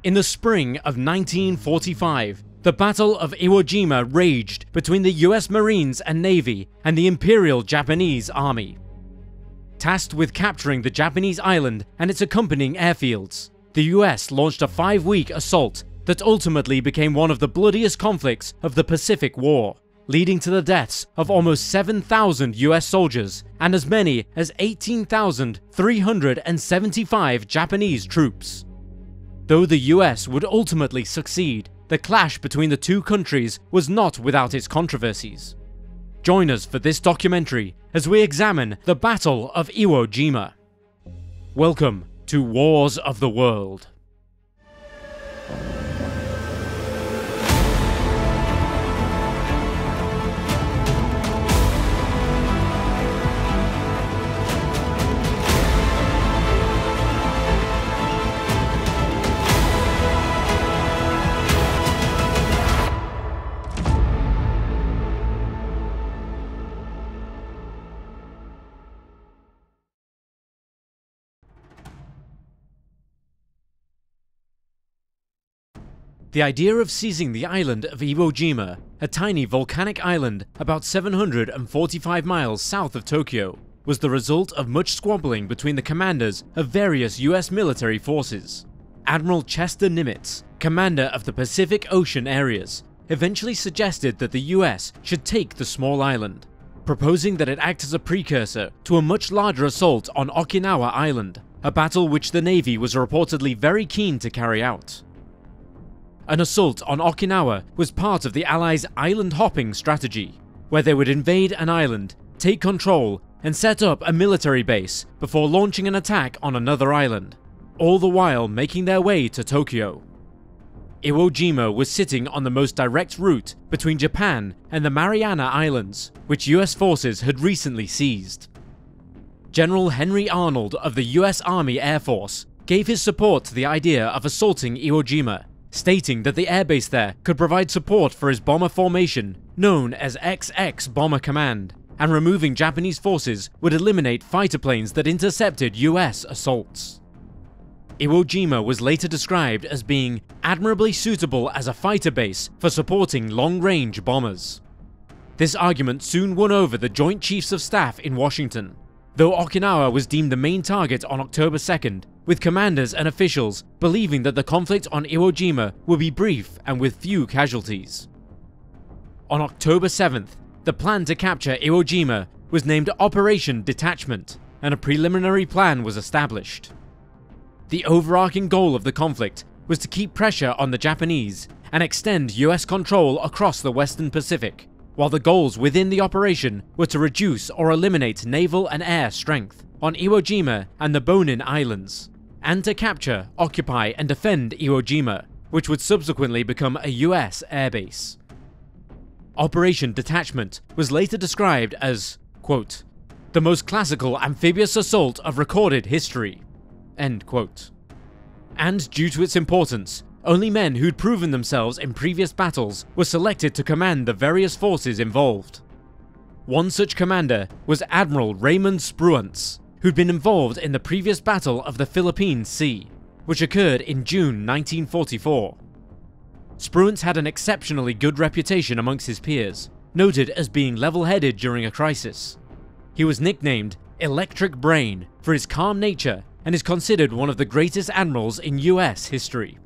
In the spring of 1945, the Battle of Iwo Jima raged between the US Marines and Navy and the Imperial Japanese Army. Tasked with capturing the Japanese island and its accompanying airfields, the US launched a 5-week assault that ultimately became one of the bloodiest conflicts of the Pacific War, leading to the deaths of almost 7,000 US soldiers and as many as 18,375 Japanese troops. Though the US would ultimately succeed, the clash between the two countries was not without its controversies. Join us for this documentary as we examine the Battle of Iwo Jima. Welcome to Wars of the World. The idea of seizing the island of Iwo Jima, a tiny volcanic island about 745 miles south of Tokyo, was the result of much squabbling between the commanders of various US military forces. Admiral Chester Nimitz, commander of the Pacific Ocean areas, eventually suggested that the US should take the small island, proposing that it act as a precursor to a much larger assault on Okinawa Island, a battle which the Navy was reportedly very keen to carry out. An assault on Okinawa was part of the Allies' island-hopping strategy, where they would invade an island, take control, and set up a military base before launching an attack on another island, all the while making their way to Tokyo. Iwo Jima was sitting on the most direct route between Japan and the Mariana Islands, which US forces had recently seized. General Henry Arnold of the US Army Air Force gave his support to the idea of assaulting Iwo Jima, stating that the airbase there could provide support for his bomber formation known as XX Bomber Command, and removing Japanese forces would eliminate fighter planes that intercepted US assaults. Iwo Jima was later described as being admirably suitable as a fighter base for supporting long-range bombers. This argument soon won over the Joint Chiefs of Staff in Washington, though Okinawa was deemed the main target on October 2nd, with commanders and officials believing that the conflict on Iwo Jima would be brief and with few casualties. On October 7th, the plan to capture Iwo Jima was named Operation Detachment, and a preliminary plan was established. The overarching goal of the conflict was to keep pressure on the Japanese and extend US control across the Western Pacific, while the goals within the operation were to reduce or eliminate naval and air strength on Iwo Jima and the Bonin Islands, and to capture, occupy and defend Iwo Jima, which would subsequently become a US airbase. Operation Detachment was later described as, quote, "the most classical amphibious assault of recorded history," end quote. And due to its importance, only men who'd proven themselves in previous battles were selected to command the various forces involved. One such commander was Admiral Raymond Spruance, who'd been involved in the previous Battle of the Philippine Sea, which occurred in June 1944. Spruance had an exceptionally good reputation amongst his peers, noted as being level-headed during a crisis. He was nicknamed Electric Brain for his calm nature and is considered one of the greatest admirals in US history.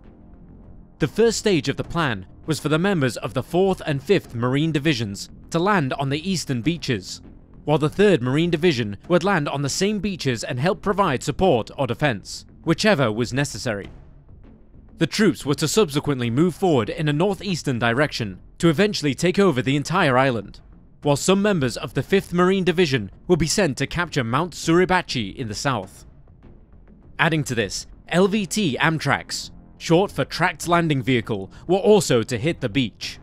The first stage of the plan was for the members of the 4th and 5th Marine Divisions to land on the eastern beaches, while the 3rd Marine Division would land on the same beaches and help provide support or defense, whichever was necessary. The troops were to subsequently move forward in a northeastern direction to eventually take over the entire island, while some members of the 5th Marine Division would be sent to capture Mount Suribachi in the south. Adding to this, LVT Amtraks, short for Tracked Landing Vehicle, were also to hit the beach.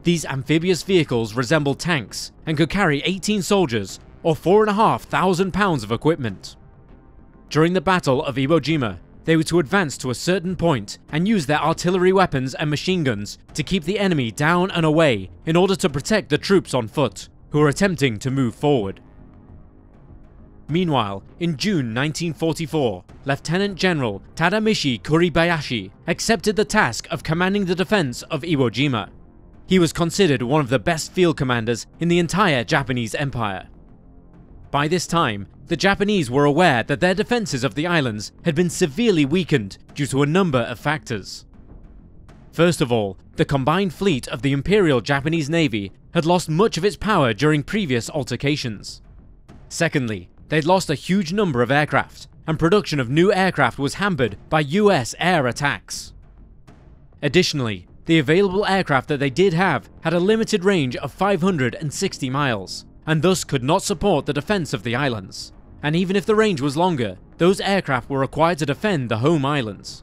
These amphibious vehicles resembled tanks and could carry 18 soldiers or 4,500 pounds of equipment. During the Battle of Iwo Jima, they were to advance to a certain point and use their artillery weapons and machine guns to keep the enemy down and away in order to protect the troops on foot, who were attempting to move forward. Meanwhile, in June 1944, Lieutenant General Tadamichi Kuribayashi accepted the task of commanding the defense of Iwo Jima. He was considered one of the best field commanders in the entire Japanese Empire. By this time, the Japanese were aware that their defenses of the islands had been severely weakened due to a number of factors. First of all, the combined fleet of the Imperial Japanese Navy had lost much of its power during previous altercations. Secondly, they'd lost a huge number of aircraft, and production of new aircraft was hampered by US air attacks. Additionally, the available aircraft that they did have had a limited range of 560 miles, and thus could not support the defense of the islands. And even if the range was longer, those aircraft were required to defend the home islands.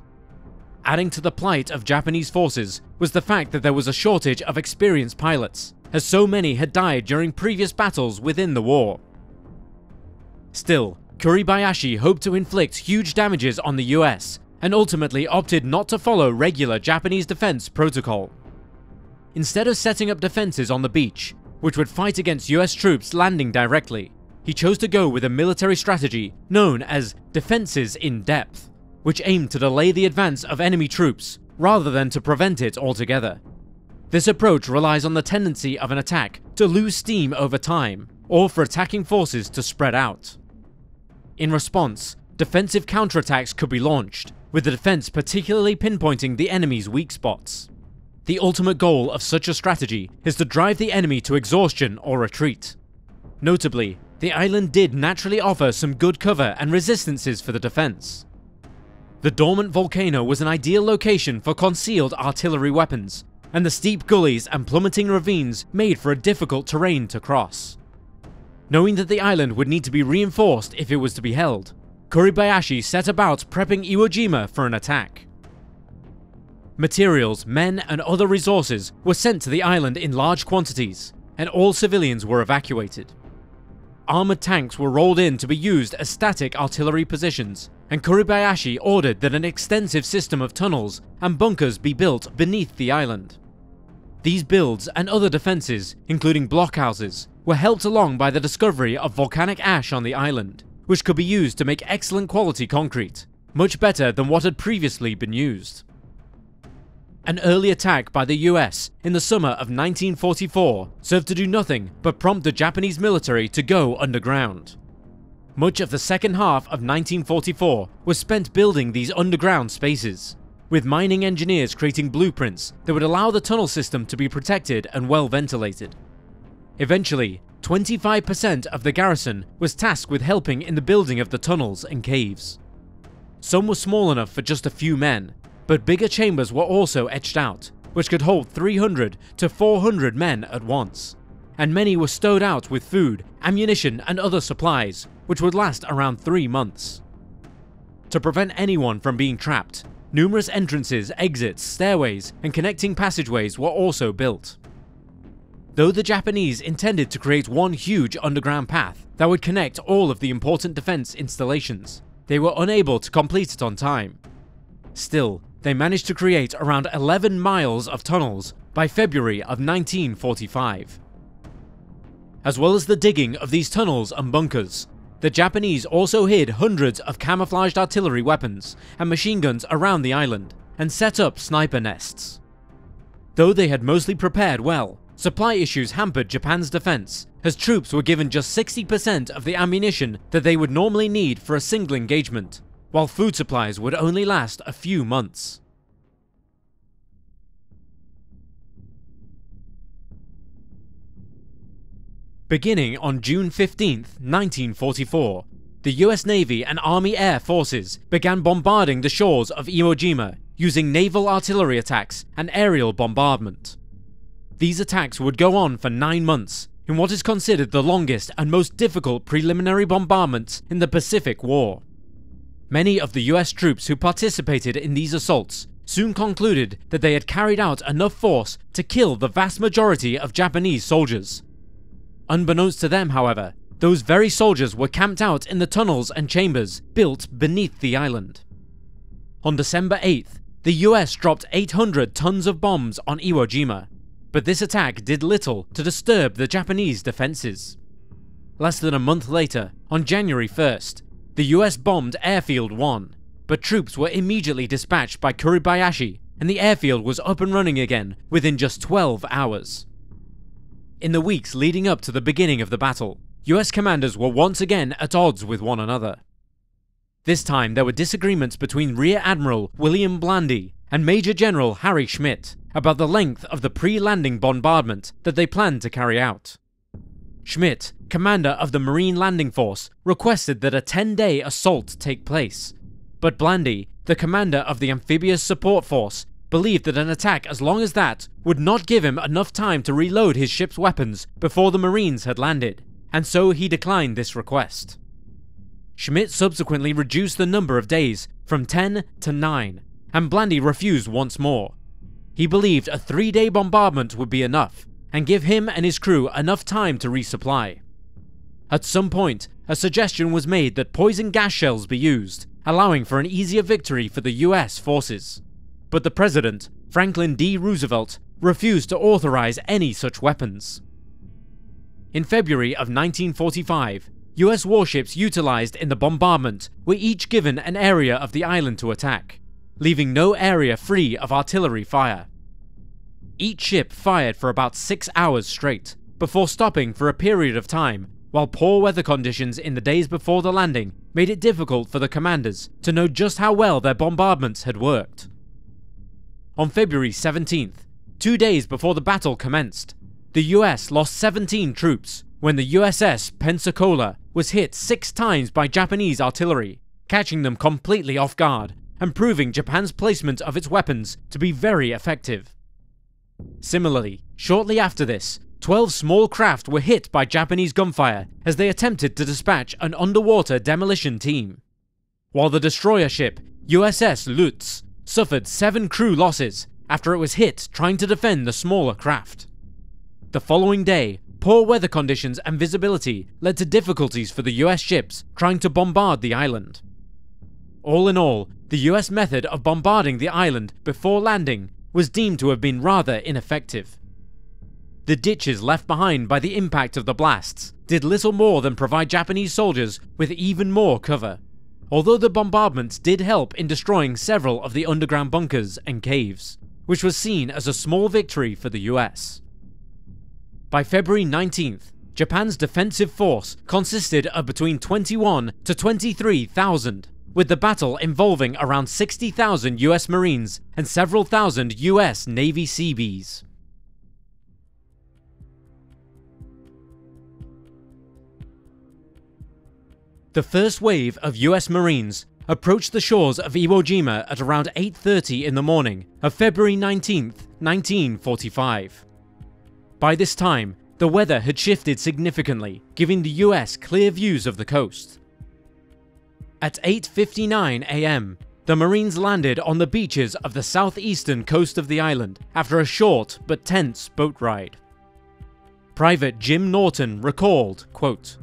Adding to the plight of Japanese forces was the fact that there was a shortage of experienced pilots, as so many had died during previous battles within the war. Still, Kuribayashi hoped to inflict huge damages on the US, and ultimately opted not to follow regular Japanese defense protocol. Instead of setting up defenses on the beach, which would fight against US troops landing directly, he chose to go with a military strategy known as defenses in depth, which aimed to delay the advance of enemy troops rather than to prevent it altogether. This approach relies on the tendency of an attack to lose steam over time, or for attacking forces to spread out. In response, defensive counterattacks could be launched, with the defense particularly pinpointing the enemy's weak spots. The ultimate goal of such a strategy is to drive the enemy to exhaustion or retreat. Notably, the island did naturally offer some good cover and resistances for the defense. The dormant volcano was an ideal location for concealed artillery weapons, and the steep gullies and plummeting ravines made for a difficult terrain to cross. Knowing that the island would need to be reinforced if it was to be held, Kuribayashi set about prepping Iwo Jima for an attack. Materials, men, and other resources were sent to the island in large quantities, and all civilians were evacuated. Armored tanks were rolled in to be used as static artillery positions, and Kuribayashi ordered that an extensive system of tunnels and bunkers be built beneath the island. These builds and other defenses, including blockhouses, were helped along by the discovery of volcanic ash on the island, which could be used to make excellent quality concrete, much better than what had previously been used. An early attack by the US in the summer of 1944 served to do nothing but prompt the Japanese military to go underground. Much of the second half of 1944 was spent building these underground spaces, with mining engineers creating blueprints that would allow the tunnel system to be protected and well ventilated. Eventually, 25% of the garrison was tasked with helping in the building of the tunnels and caves. Some were small enough for just a few men, but bigger chambers were also etched out, which could hold 300 to 400 men at once, and many were stowed out with food, ammunition, and other supplies, which would last around 3 months. To prevent anyone from being trapped, numerous entrances, exits, stairways, and connecting passageways were also built. Though the Japanese intended to create one huge underground path that would connect all of the important defense installations, they were unable to complete it on time. Still, they managed to create around 11 miles of tunnels by February of 1945. As well as the digging of these tunnels and bunkers, the Japanese also hid hundreds of camouflaged artillery weapons and machine guns around the island, and set up sniper nests. Though they had mostly prepared well, supply issues hampered Japan's defense, as troops were given just 60% of the ammunition that they would normally need for a single engagement, while food supplies would only last a few months. Beginning on June 15, 1944, the US Navy and Army Air Forces began bombarding the shores of Iwo Jima using naval artillery attacks and aerial bombardment. These attacks would go on for 9 months, in what is considered the longest and most difficult preliminary bombardments in the Pacific War. Many of the US troops who participated in these assaults soon concluded that they had carried out enough force to kill the vast majority of Japanese soldiers. Unbeknownst to them, however, those very soldiers were camped out in the tunnels and chambers built beneath the island. On December 8th, the US dropped 800 tons of bombs on Iwo Jima, but this attack did little to disturb the Japanese defenses. Less than a month later, on January 1st, the US bombed Airfield 1, but troops were immediately dispatched by Kuribayashi, and the airfield was up and running again within just 12 hours. In the weeks leading up to the beginning of the battle, US commanders were once again at odds with one another. This time there were disagreements between Rear Admiral William Blandy and Major General Harry Schmidt about the length of the pre-landing bombardment that they planned to carry out. Schmidt, commander of the Marine Landing Force, requested that a 10-day assault take place, but Blandy, the commander of the Amphibious Support Force, believed that an attack as long as that would not give him enough time to reload his ship's weapons before the Marines had landed, and so he declined this request. Schmidt subsequently reduced the number of days from 10 to 9, and Blandy refused once more. He believed a 3-day bombardment would be enough, and give him and his crew enough time to resupply. At some point, a suggestion was made that poison gas shells be used, allowing for an easier victory for the US forces. But the president, Franklin D. Roosevelt, refused to authorize any such weapons. In February of 1945, US warships utilized in the bombardment were each given an area of the island to attack, leaving no area free of artillery fire. Each ship fired for about 6 hours straight, before stopping for a period of time, while poor weather conditions in the days before the landing made it difficult for the commanders to know just how well their bombardments had worked. On February 17th, 2 days before the battle commenced, the US lost 17 troops when the USS Pensacola was hit 6 times by Japanese artillery, catching them completely off guard and proving Japan's placement of its weapons to be very effective. Similarly, shortly after this, 12 small craft were hit by Japanese gunfire as they attempted to dispatch an underwater demolition team, while the destroyer ship USS Lutz suffered 7 crew losses after it was hit trying to defend the smaller craft. The following day, poor weather conditions and visibility led to difficulties for the US ships trying to bombard the island. All in all, the US method of bombarding the island before landing was deemed to have been rather ineffective. The ditches left behind by the impact of the blasts did little more than provide Japanese soldiers with even more cover, although the bombardments did help in destroying several of the underground bunkers and caves, which was seen as a small victory for the US. By February 19th, Japan's defensive force consisted of between 21 to 23,000, with the battle involving around 60,000 US Marines and several thousand US Navy Seabees. The first wave of US Marines approached the shores of Iwo Jima at around 8:30 in the morning of February 19th, 1945. By this time, the weather had shifted significantly, giving the US clear views of the coast. At 8:59 AM, the Marines landed on the beaches of the southeastern coast of the island after a short but tense boat ride. Private Jim Norton recalled, quote,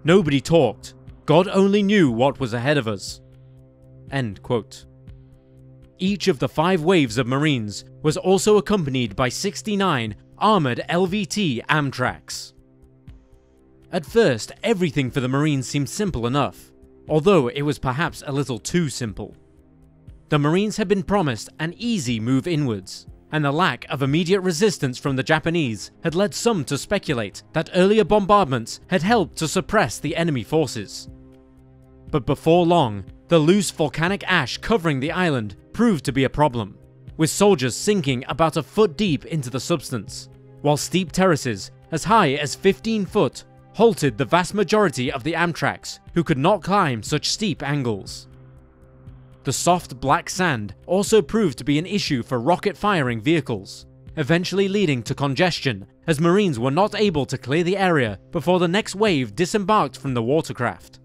"Nobody talked. God only knew what was ahead of us." End quote. Each of the 5 waves of Marines was also accompanied by 69 armoured LVT Amtraks. At first, everything for the Marines seemed simple enough, although it was perhaps a little too simple. The Marines had been promised an easy move inwards, and the lack of immediate resistance from the Japanese had led some to speculate that earlier bombardments had helped to suppress the enemy forces. But before long, the loose volcanic ash covering the island proved to be a problem, with soldiers sinking about a foot deep into the substance, while steep terraces as high as 15 foot halted the vast majority of the Amtraks who could not climb such steep angles. The soft black sand also proved to be an issue for rocket-firing vehicles, eventually leading to congestion as Marines were not able to clear the area before the next wave disembarked from the watercraft.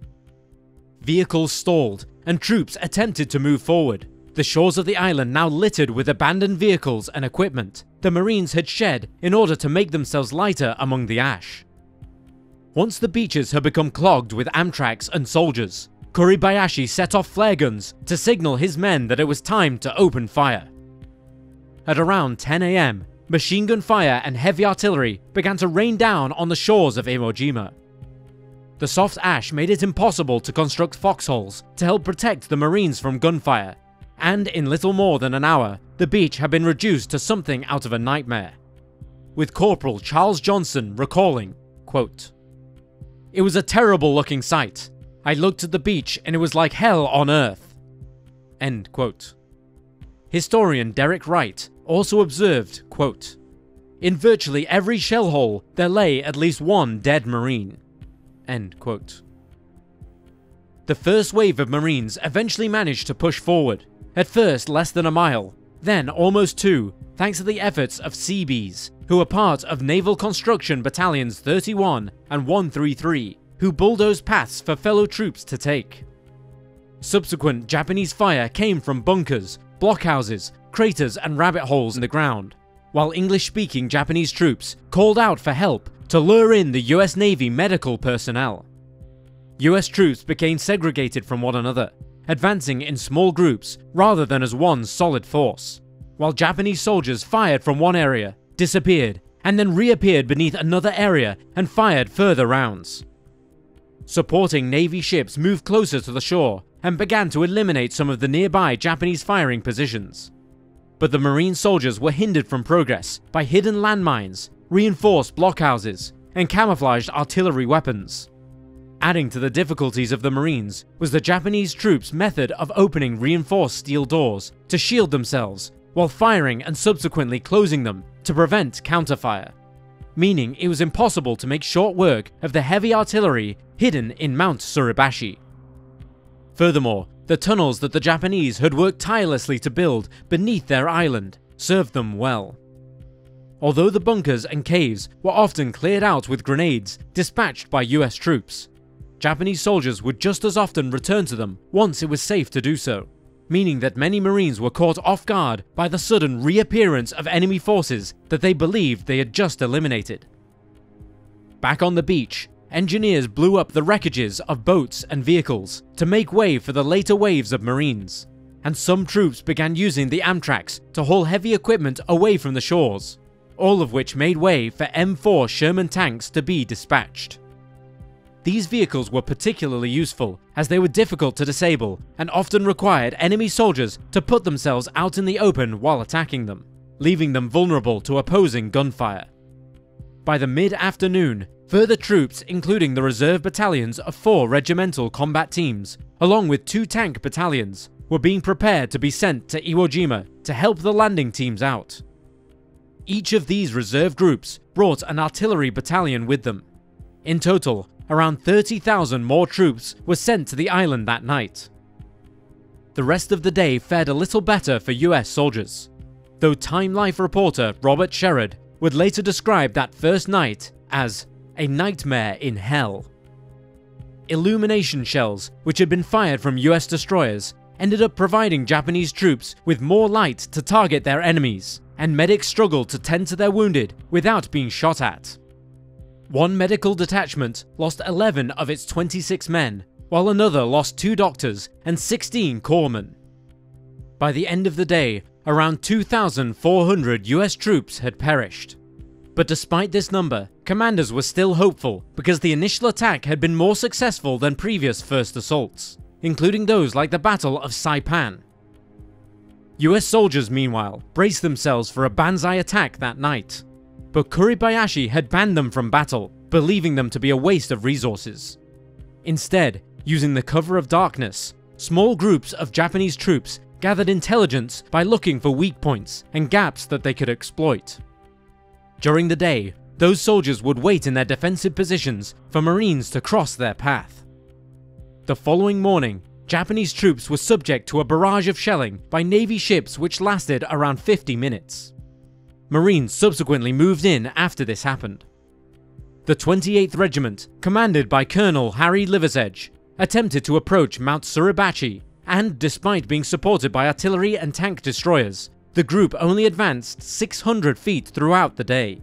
Vehicles stalled and troops attempted to move forward, the shores of the island now littered with abandoned vehicles and equipment the Marines had shed in order to make themselves lighter among the ash. Once the beaches had become clogged with Amtraks and soldiers, Kuribayashi set off flare guns to signal his men that it was time to open fire. At around 10 AM, machine gun fire and heavy artillery began to rain down on the shores of Iwo Jima. The soft ash made it impossible to construct foxholes to help protect the Marines from gunfire, and in little more than an hour, the beach had been reduced to something out of a nightmare. With Corporal Charles Johnson recalling, quote, "It was a terrible looking sight. I looked at the beach and it was like hell on earth." End quote. Historian Derek Wright also observed, quote, "In virtually every shell hole there lay at least one dead Marine." End quote. The first wave of Marines eventually managed to push forward, at first less than a mile, then almost 2, thanks to the efforts of Seabees, who were part of Naval Construction Battalions 31 and 133, who bulldozed paths for fellow troops to take. Subsequent Japanese fire came from bunkers, blockhouses, craters and rabbit holes in the ground, while English-speaking Japanese troops called out for help to lure in the US Navy medical personnel. US troops became segregated from one another, advancing in small groups rather than as one solid force, while Japanese soldiers fired from one area, disappeared, and then reappeared beneath another area and fired further rounds. Supporting Navy ships moved closer to the shore and began to eliminate some of the nearby Japanese firing positions. But the Marine soldiers were hindered from progress by hidden landmines, reinforced blockhouses, and camouflaged artillery weapons. Adding to the difficulties of the Marines was the Japanese troops' method of opening reinforced steel doors to shield themselves while firing and subsequently closing them to prevent counterfire, meaning it was impossible to make short work of the heavy artillery hidden in Mount Suribashi. Furthermore, the tunnels that the Japanese had worked tirelessly to build beneath their island served them well. Although the bunkers and caves were often cleared out with grenades dispatched by US troops, Japanese soldiers would just as often return to them once it was safe to do so, meaning that many Marines were caught off guard by the sudden reappearance of enemy forces that they believed they had just eliminated. Back on the beach, engineers blew up the wreckages of boats and vehicles to make way for the later waves of Marines, and some troops began using the Amtraks to haul heavy equipment away from the shores, all of which made way for M4 Sherman tanks to be dispatched. These vehicles were particularly useful as they were difficult to disable and often required enemy soldiers to put themselves out in the open while attacking them, leaving them vulnerable to opposing gunfire. By the mid-afternoon, further troops, including the reserve battalions of 4 regimental combat teams, along with 2 tank battalions, were being prepared to be sent to Iwo Jima to help the landing teams out. Each of these reserve groups brought an artillery battalion with them. In total, around 30,000 more troops were sent to the island that night. The rest of the day fared a little better for US soldiers, though Time Life reporter Robert Sherrod would later describe that first night as a nightmare in hell. Illumination shells, which had been fired from US destroyers, ended up providing Japanese troops with more light to target their enemies, and medics struggled to tend to their wounded without being shot at. One medical detachment lost 11 of its 26 men, while another lost 2 doctors and 16 corpsmen. By the end of the day, around 2,400 US troops had perished. But despite this number, commanders were still hopeful because the initial attack had been more successful than previous first assaults, including those like the Battle of Saipan. US soldiers, meanwhile, braced themselves for a banzai attack that night, but Kuribayashi had banned them from battle, believing them to be a waste of resources. Instead, using the cover of darkness, small groups of Japanese troops gathered intelligence by looking for weak points and gaps that they could exploit. During the day, those soldiers would wait in their defensive positions for Marines to cross their path. The following morning, Japanese troops were subject to a barrage of shelling by Navy ships which lasted around 50 minutes. Marines subsequently moved in after this happened. The 28th Regiment, commanded by Colonel Harry Liversedge, attempted to approach Mount Suribachi, and despite being supported by artillery and tank destroyers, the group only advanced 600 feet throughout the day.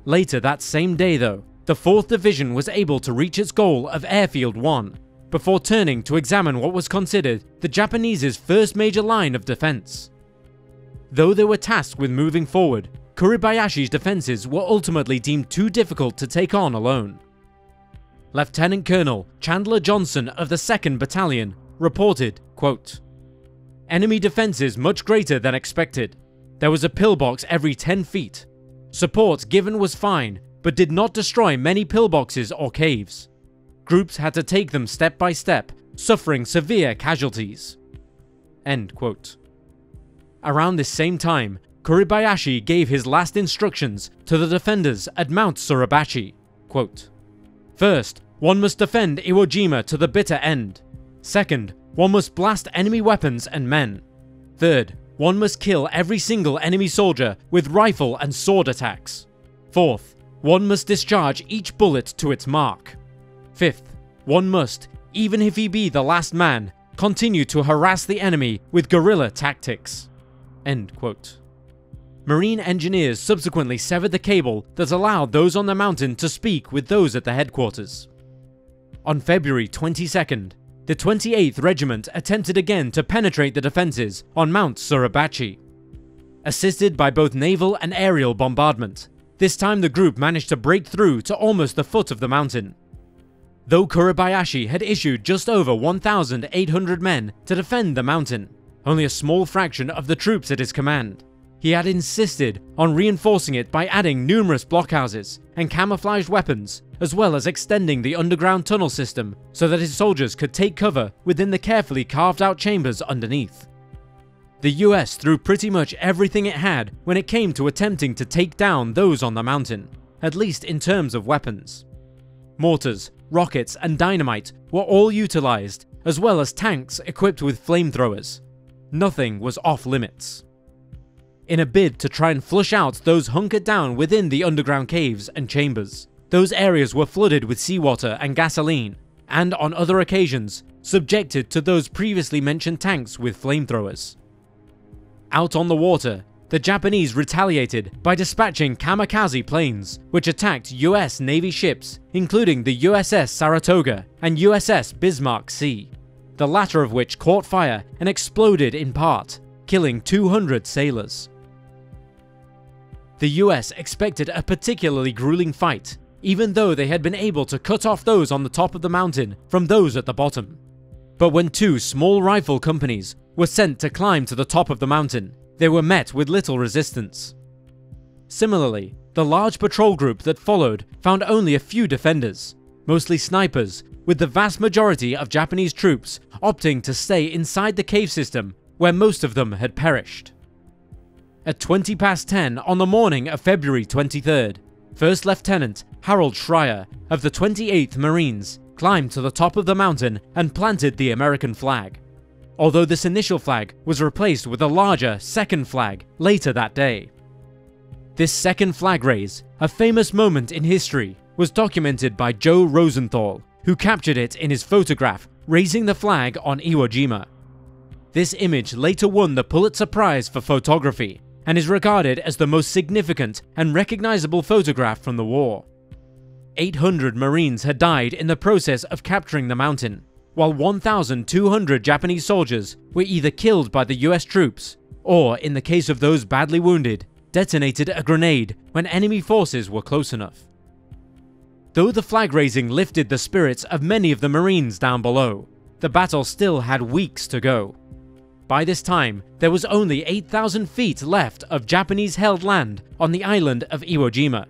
Later that same day though, the 4th Division was able to reach its goal of Airfield 1, before turning to examine what was considered the Japanese's first major line of defense. Though they were tasked with moving forward, Kuribayashi's defenses were ultimately deemed too difficult to take on alone. Lieutenant Colonel Chandler Johnson of the 2nd Battalion, reported, quote, "Enemy defenses much greater than expected. There was a pillbox every 10 feet. Support given was fine, but did not destroy many pillboxes or caves. Groups had to take them step by step, suffering severe casualties." End quote. Around this same time, Kuribayashi gave his last instructions to the defenders at Mount Suribachi, quote, "First, one must defend Iwo Jima to the bitter end. Second, one must blast enemy weapons and men. Third, one must kill every single enemy soldier with rifle and sword attacks. Fourth, one must discharge each bullet to its mark. Fifth, one must, even if he be the last man, continue to harass the enemy with guerrilla tactics." End quote. Marine engineers subsequently severed the cable that allowed those on the mountain to speak with those at the headquarters. On February 22nd, the 28th Regiment attempted again to penetrate the defences on Mount Suribachi. Assisted by both naval and aerial bombardment, this time the group managed to break through to almost the foot of the mountain. Though Kuribayashi had issued just over 1,800 men to defend the mountain, only a small fraction of the troops at his command, he had insisted on reinforcing it by adding numerous blockhouses and camouflaged weapons, as well as extending the underground tunnel system so that his soldiers could take cover within the carefully carved out chambers underneath. The US threw pretty much everything it had when it came to attempting to take down those on the mountain, at least in terms of weapons. Mortars, rockets and dynamite were all utilized, as well as tanks equipped with flamethrowers. Nothing was off limits. In a bid to try and flush out those hunkered down within the underground caves and chambers, those areas were flooded with seawater and gasoline, and on other occasions, subjected to those previously mentioned tanks with flamethrowers. Out on the water, the Japanese retaliated by dispatching kamikaze planes, which attacked US Navy ships, including the USS Saratoga and USS Bismarck Sea, the latter of which caught fire and exploded in part, killing 200 sailors. The US expected a particularly grueling fight, even though they had been able to cut off those on the top of the mountain from those at the bottom. But when 2 small rifle companies were sent to climb to the top of the mountain, they were met with little resistance. Similarly, the large patrol group that followed found only a few defenders, mostly snipers, with the vast majority of Japanese troops opting to stay inside the cave system where most of them had perished. At 20 past 10 on the morning of February 23rd, First Lieutenant Harold Schreier of the 28th Marines climbed to the top of the mountain and planted the American flag, although this initial flag was replaced with a larger second flag later that day. This second flag raise, a famous moment in history, was documented by Joe Rosenthal, who captured it in his photograph raising the flag on Iwo Jima. This image later won the Pulitzer Prize for photography and is regarded as the most significant and recognizable photograph from the war. 800 Marines had died in the process of capturing the mountain, while 1,200 Japanese soldiers were either killed by the US troops or, in the case of those badly wounded, detonated a grenade when enemy forces were close enough. Though the flag raising lifted the spirits of many of the Marines down below, the battle still had weeks to go. By this time, there was only 8,000 feet left of Japanese-held land on the island of Iwo Jima.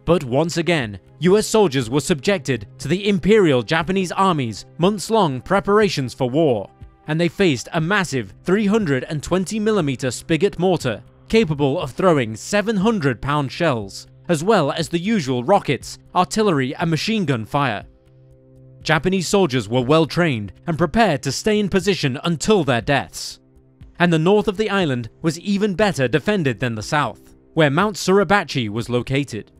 But once again, US soldiers were subjected to the Imperial Japanese Army's months-long preparations for war, and they faced a massive 320mm spigot mortar capable of throwing 700-pound shells, as well as the usual rockets, artillery and machine gun fire. Japanese soldiers were well trained and prepared to stay in position until their deaths. And the north of the island was even better defended than the south, where Mount Suribachi was located.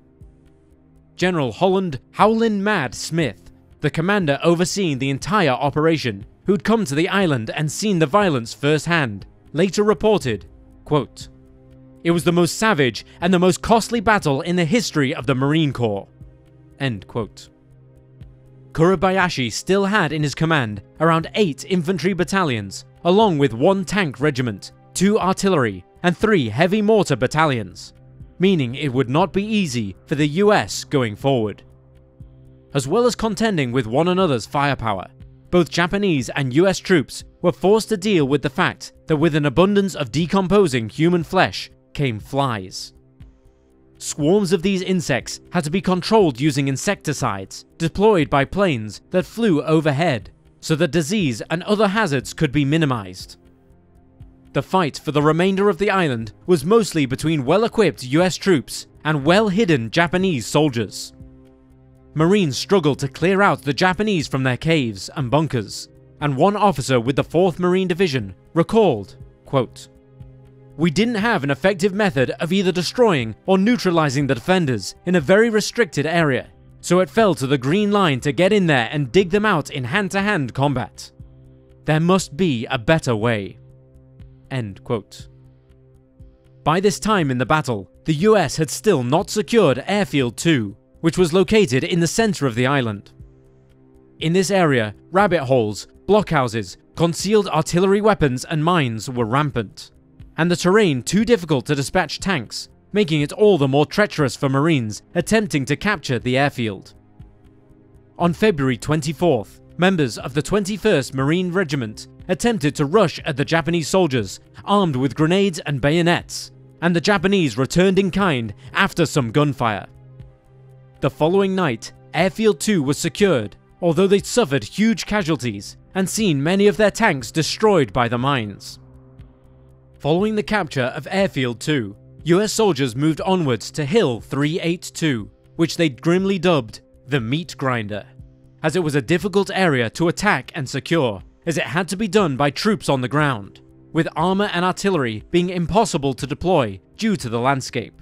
General Holland "Howlin' Mad" Smith, the commander overseeing the entire operation, who'd come to the island and seen the violence firsthand, later reported, quote, "It was the most savage and the most costly battle in the history of the Marine Corps." End quote. Kuribayashi still had in his command around 8 infantry battalions, along with 1 tank regiment, 2 artillery, and 3 heavy mortar battalions, meaning it would not be easy for the US going forward. as well as contending with one another's firepower. Both Japanese and US troops were forced to deal with the fact that with an abundance of decomposing human flesh came flies. Swarms of these insects had to be controlled using insecticides deployed by planes that flew overhead, so that disease and other hazards could be minimized. The fight for the remainder of the island was mostly between well-equipped US troops and well-hidden Japanese soldiers. Marines struggled to clear out the Japanese from their caves and bunkers, and one officer with the 4th Marine Division recalled, quote, "We didn't have an effective method of either destroying or neutralizing the defenders in a very restricted area, so it fell to the Green Line to get in there and dig them out in hand-to-hand combat. There must be a better way." End quote. By this time in the battle, the US had still not secured Airfield 2, which was located in the center of the island. In this area, rabbit holes, blockhouses, concealed artillery weapons and mines were rampant, and the terrain too difficult to dispatch tanks, making it all the more treacherous for Marines attempting to capture the airfield. On February 24th, members of the 21st Marine Regiment attempted to rush at the Japanese soldiers armed with grenades and bayonets, and the Japanese returned in kind after some gunfire. The following night, Airfield 2 was secured, although they'd suffered huge casualties and seen many of their tanks destroyed by the mines. Following the capture of Airfield 2, US soldiers moved onwards to Hill 382, which they'd grimly dubbed the Meat Grinder, as it was a difficult area to attack and secure, as it had to be done by troops on the ground, with armor and artillery being impossible to deploy due to the landscape.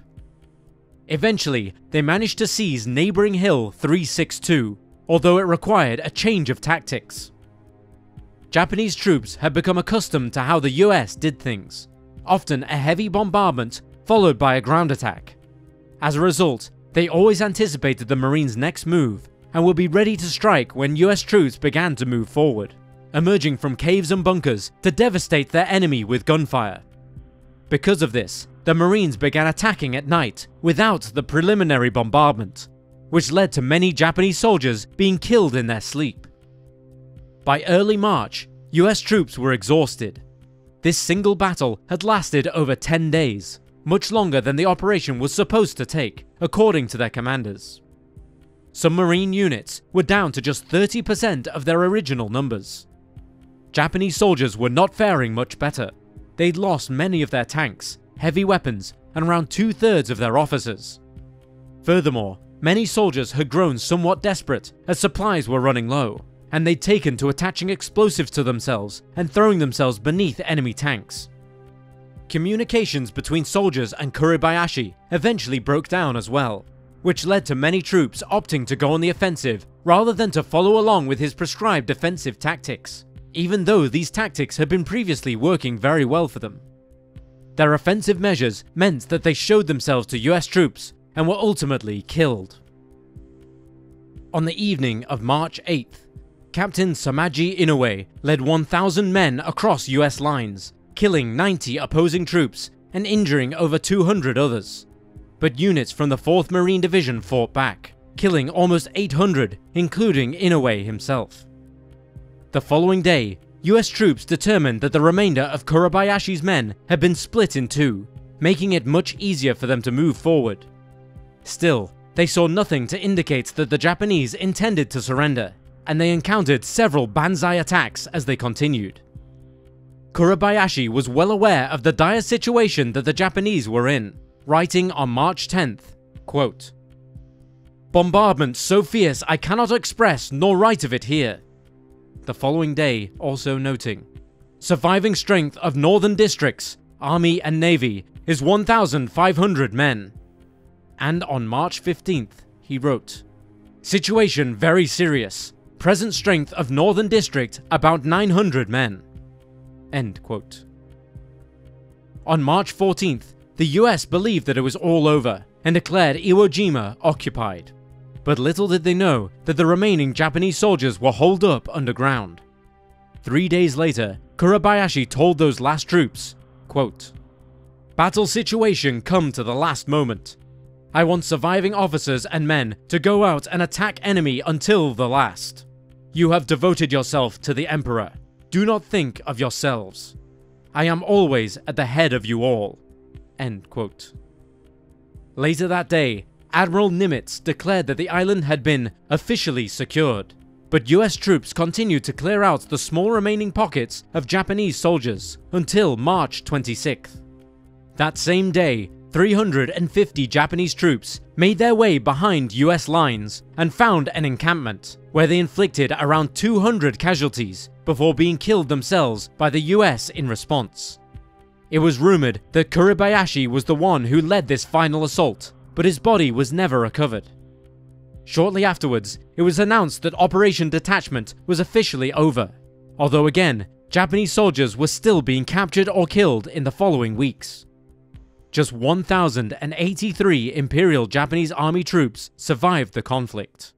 Eventually, they managed to seize neighboring Hill 362, although it required a change of tactics. Japanese troops had become accustomed to how the US did things, often a heavy bombardment followed by a ground attack. As a result, they always anticipated the Marines' next move and would be ready to strike when US troops began to move forward, emerging from caves and bunkers to devastate their enemy with gunfire. Because of this, the Marines began attacking at night without the preliminary bombardment, which led to many Japanese soldiers being killed in their sleep. By early March, US troops were exhausted. This single battle had lasted over 10 days, much longer than the operation was supposed to take, according to their commanders. Some Marine units were down to just 30% of their original numbers. Japanese soldiers were not faring much better. They'd lost many of their tanks, heavy weapons, and around 2/3 of their officers. Furthermore, many soldiers had grown somewhat desperate as supplies were running low, and they'd taken to attaching explosives to themselves and throwing themselves beneath enemy tanks. Communications between soldiers and Kuribayashi eventually broke down as well, which led to many troops opting to go on the offensive rather than to follow along with his prescribed defensive tactics, even though these tactics had been previously working very well for them. Their offensive measures meant that they showed themselves to US troops and were ultimately killed. On the evening of March 8th, Captain Samaji Inoue led 1,000 men across US lines, killing 90 opposing troops and injuring over 200 others. But units from the 4th Marine Division fought back, killing almost 800, including Inoue himself. The following day, US troops determined that the remainder of Kuribayashi's men had been split in two, making it much easier for them to move forward. Still, they saw nothing to indicate that the Japanese intended to surrender, and they encountered several banzai attacks as they continued. Kuribayashi was well aware of the dire situation that the Japanese were in, writing on March 10th, quote, "Bombardment so fierce I cannot express nor write of it here." The following day also noting, "Surviving strength of northern districts, army and navy is 1,500 men." And on March 15th, he wrote, "Situation very serious. Present strength of northern district about 900 men." End quote. On March 14th, the US believed that it was all over and declared Iwo Jima occupied. But little did they know that the remaining Japanese soldiers were holed up underground. 3 days later, Kuribayashi told those last troops, quote, "Battle situation come to the last moment. I want surviving officers and men to go out and attack enemy until the last. You have devoted yourself to the Emperor. Do not think of yourselves. I am always at the head of you all." End quote. Later that day, Admiral Nimitz declared that the island had been officially secured, but US troops continued to clear out the small remaining pockets of Japanese soldiers until March 26th. That same day, 350 Japanese troops made their way behind US lines and found an encampment, where they inflicted around 200 casualties before being killed themselves by the US in response. It was rumored that Kuribayashi was the one who led this final assault, but his body was never recovered. Shortly afterwards, it was announced that Operation Detachment was officially over, although again, Japanese soldiers were still being captured or killed in the following weeks. Just 1,083 Imperial Japanese Army troops survived the conflict.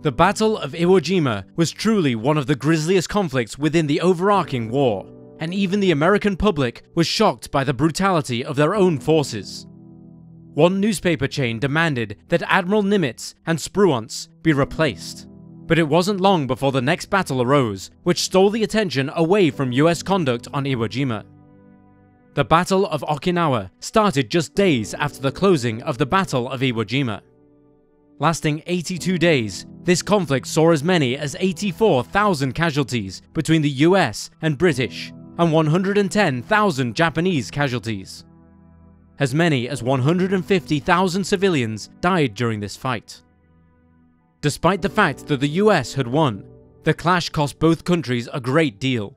The Battle of Iwo Jima was truly one of the grisliest conflicts within the overarching war, and even the American public was shocked by the brutality of their own forces. One newspaper chain demanded that Admiral Nimitz and Spruance be replaced, but it wasn't long before the next battle arose, which stole the attention away from US conduct on Iwo Jima. The Battle of Okinawa started just days after the closing of the Battle of Iwo Jima. Lasting 82 days, this conflict saw as many as 84,000 casualties between the US and British, and 110,000 Japanese casualties. As many as 150,000 civilians died during this fight. Despite the fact that the US had won, the clash cost both countries a great deal.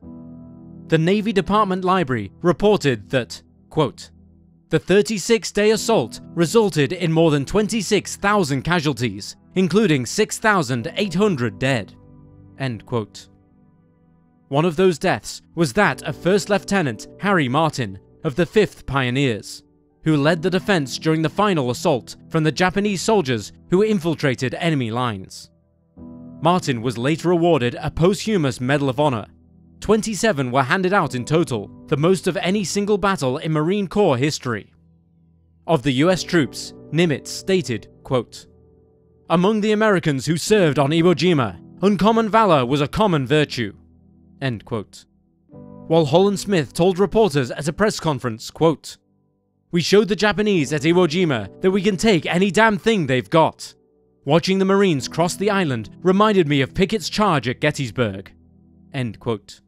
The Navy Department Library reported that, quote, "The 36-day assault resulted in more than 26,000 casualties, including 6,800 dead." End quote. One of those deaths was that of First Lieutenant Harry Martin of the 5th Pioneers, who led the defense during the final assault from the Japanese soldiers who infiltrated enemy lines. Martin was later awarded a posthumous Medal of Honor. 27 were handed out in total, the most of any single battle in Marine Corps history. Of the US troops, Nimitz stated, quote, "Among the Americans who served on Iwo Jima, uncommon valor was a common virtue." End quote. While Holland Smith told reporters at a press conference, quote, "We showed the Japanese at Iwo Jima that we can take any damn thing they've got. Watching the Marines cross the island reminded me of Pickett's charge at Gettysburg." End quote.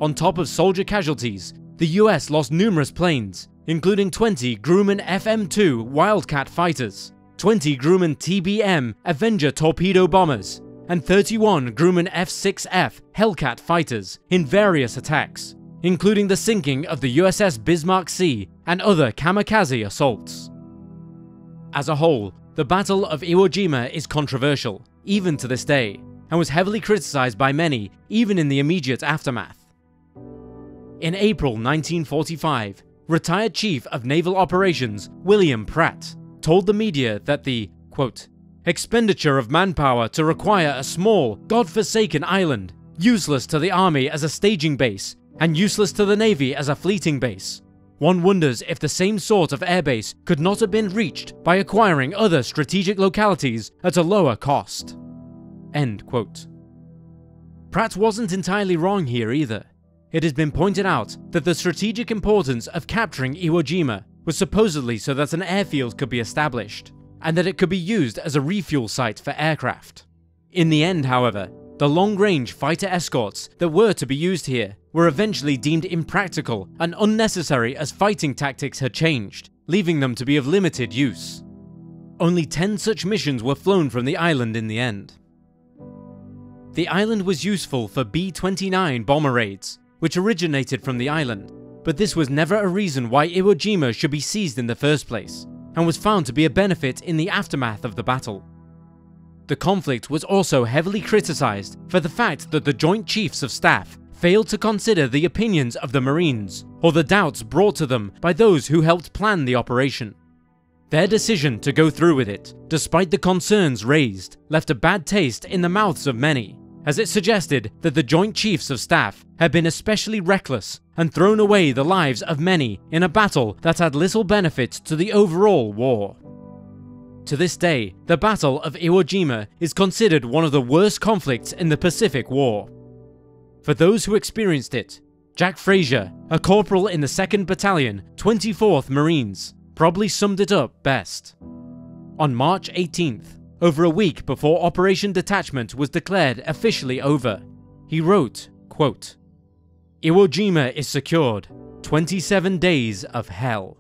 On top of soldier casualties, the US lost numerous planes, including 20 Grumman FM-2 Wildcat fighters, 20 Grumman TBM Avenger torpedo bombers, and 31 Grumman F-6F Hellcat fighters in various attacks, including the sinking of the USS Bismarck Sea and other kamikaze assaults. As a whole, the Battle of Iwo Jima is controversial, even to this day, and was heavily criticized by many, even in the immediate aftermath. In April 1945, retired Chief of Naval Operations William Pratt told the media that the, quote, "expenditure of manpower to require a small, God-forsaken island, useless to the Army as a staging base, and useless to the Navy as a fleeting base. One wonders if the same sort of airbase could not have been reached by acquiring other strategic localities at a lower cost." End quote. Pratt wasn't entirely wrong here either. It has been pointed out that the strategic importance of capturing Iwo Jima was supposedly so that an airfield could be established, and that it could be used as a refuel site for aircraft. In the end, however, the long-range fighter escorts that were to be used here were eventually deemed impractical and unnecessary as fighting tactics had changed, leaving them to be of limited use. Only 10 such missions were flown from the island in the end. The island was useful for B-29 bomber raids, which originated from the island, but this was never a reason why Iwo Jima should be seized in the first place, and was found to be a benefit in the aftermath of the battle. The conflict was also heavily criticized for the fact that the Joint Chiefs of Staff failed to consider the opinions of the Marines, or the doubts brought to them by those who helped plan the operation. Their decision to go through with it, despite the concerns raised, left a bad taste in the mouths of many, as it suggested that the Joint Chiefs of Staff had been especially reckless and thrown away the lives of many in a battle that had little benefit to the overall war. To this day, the Battle of Iwo Jima is considered one of the worst conflicts in the Pacific War. For those who experienced it, Jack Frazier, a corporal in the 2nd Battalion, 24th Marines, probably summed it up best. On March 18th, over a week before Operation Detachment was declared officially over, he wrote, quote, "Iwo Jima is secured. 27 days of hell."